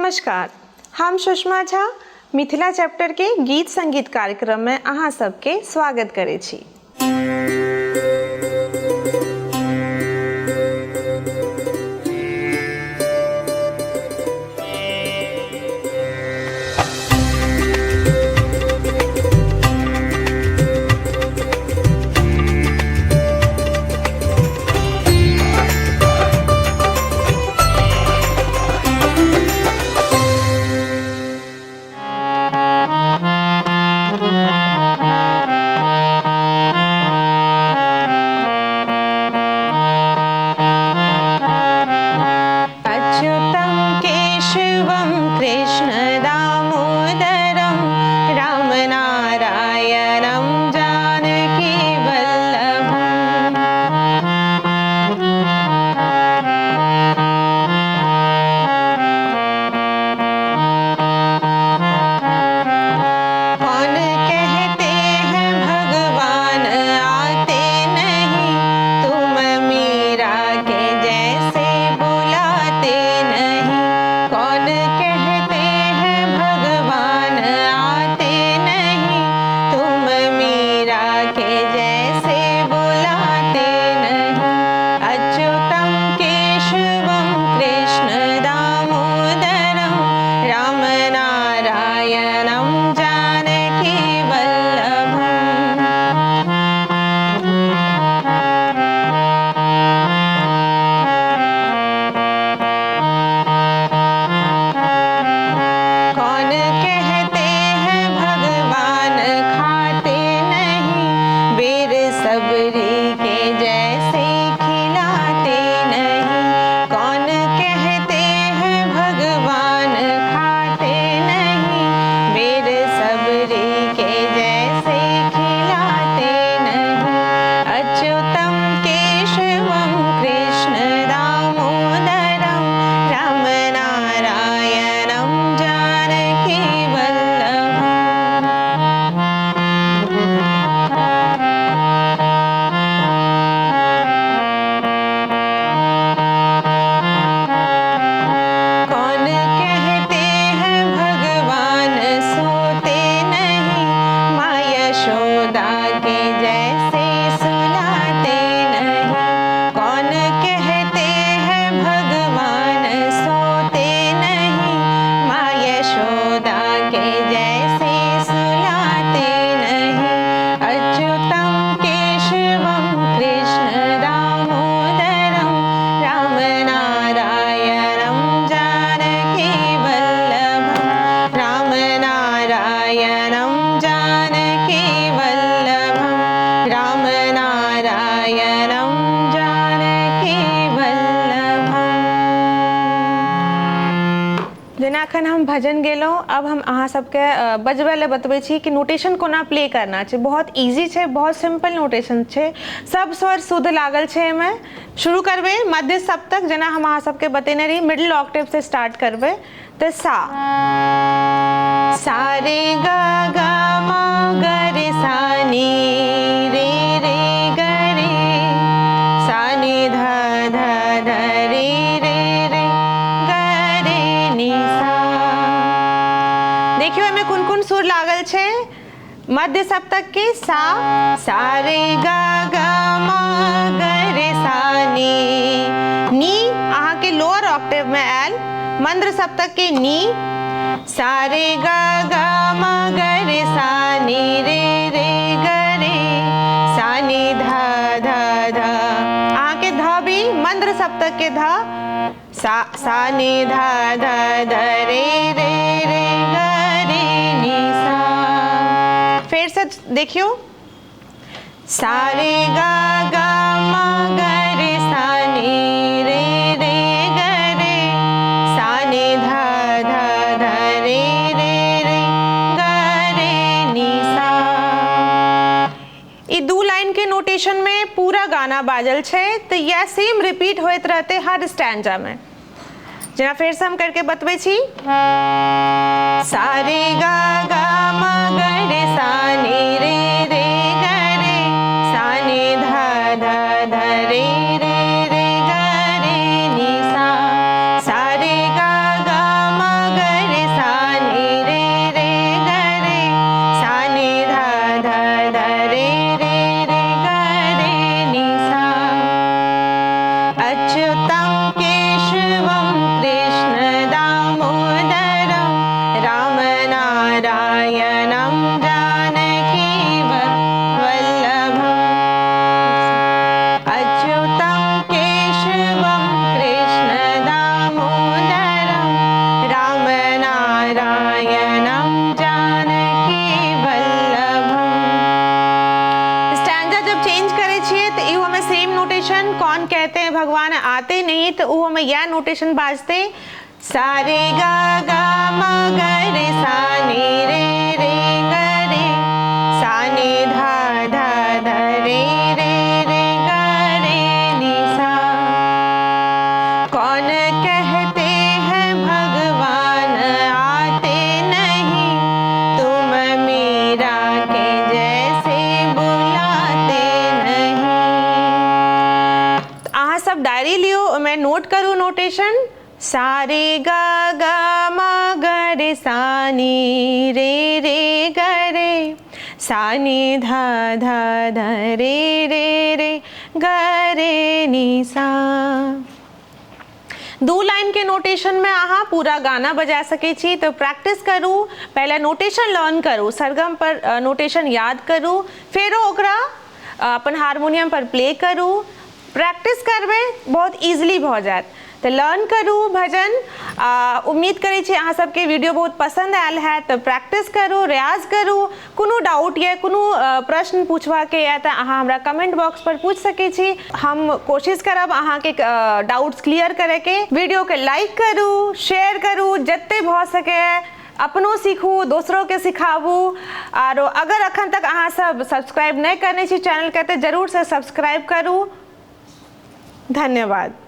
नमस्कार, हम सुषमा झा मिथिला चैप्टर के गीत संगीत कार्यक्रम में अहाँ सबके स्वागत करै छी। अखन हम भजन गेलो, अब हम अहाँ सबके बजबै ले बतबै छी कि नोटेशन कोना प्ले करना छै। बहुत इजी छै, बहुत सिंपल नोटेशन छै, सब स्वर शुद्ध लागल छै। एमे शुरू करबै मध्य सप्तक, जेना हम अहाँ सबके बतेने रही, मिडिल ऑक्टेव से स्टार्ट करबै। तो सा रे गा गा मा गा रे सा नी रे रे गा रे सा नी धा धा धा रे रे रे गा रे नी सा। देखियो एमे कोन कोन सुर लागल छै। मध्य सप्तक के सा रे गा गा मा गा रे सा नी अहाँ के लोअर ऑक्टेव में आयल। मंद्र सप्तक के नी सा रे गा गा मा गा रे सा नी रे रे गा रे सा नी धा धा धा। अहाँ के धा भी मंद्र सप्तक के धा सा नी धा धा धा रे रे रे गा रे नी सा। फिर से देखियो सा रे गा गा मा गा रे सा नी रे रे गा रे सा नी धा धा धा रे रे रे गा रे नी सा। ई दू लाइन के नोटेशन में पूरा गाना बाजल छै, तो यह सेम रिपीट होइत रहते हर स्टैंजा में। जना फिर से हम करके बतबै छी। सा रे गा गा मा गा रे सा नी रे रे गा रे सा नी धा धा धा रे रे रे गा रे नी सा। सा रे गा गा मा गा नारायणं जानकी वल्लभम् अच्युतं केशवं कृष्णदामोदरं रामनारायणं जानकी वल्लभम्। स्टैंजा जब चेंज करे छिए तो इहो हमें सेम नोटेशन कौन कहते हैं भगवान आते नहीं तो वो हमें यह नोटेशन बाजते सारे गा गा म ग रे सा नी रे रे ग रे सा नी धा धा ध रे रे रे ग रे नि सा। कौन कहते हैं भगवान आते नहीं तुम मीरा के जैसे बुलाते नहीं। अहाँ सब डायरी लियो मैं नोट करूँ नोटेशन सारे गा गा म ग रे सा नी रे रे ग रे सा नी धा धा ध रे रे रे ग रे नि सा। दो लाइन के नोटेशन में अहाँ पूरा गाना बजा सके छी तो प्रैक्टिस करू पहले नोटेशन लर्न करू सरगम पर नोटेशन याद करू फिर ओकरा अपन हारमोनियम पर प्ले करू प्रैक्टिस करबे बहुत इजीली भ जात तो लर्न करू भजन। उम्मीद करै छी अहाँ सबके वीडियो बहुत पसंद आयल है तो प्रैक्टिस करू रियाज करू कोनो डाउट या कोनो प्रश्न पूछवा के या तो अहाँ हमरा कमेंट बॉक्स पर पूछ सके छी हम कोशिश करब अहाँ के डाउट्स क्लियर करे के। वीडियो के लाइक करू शेयर करू जत्ते भ सके अपनो सीखू दोसरों के सिखाबू और अगर अखन तक अहाँ सब सब्सक्राइब नहीं करने छी चैनल के तो जरूर से सब्सक्राइब करू। धन्यवाद।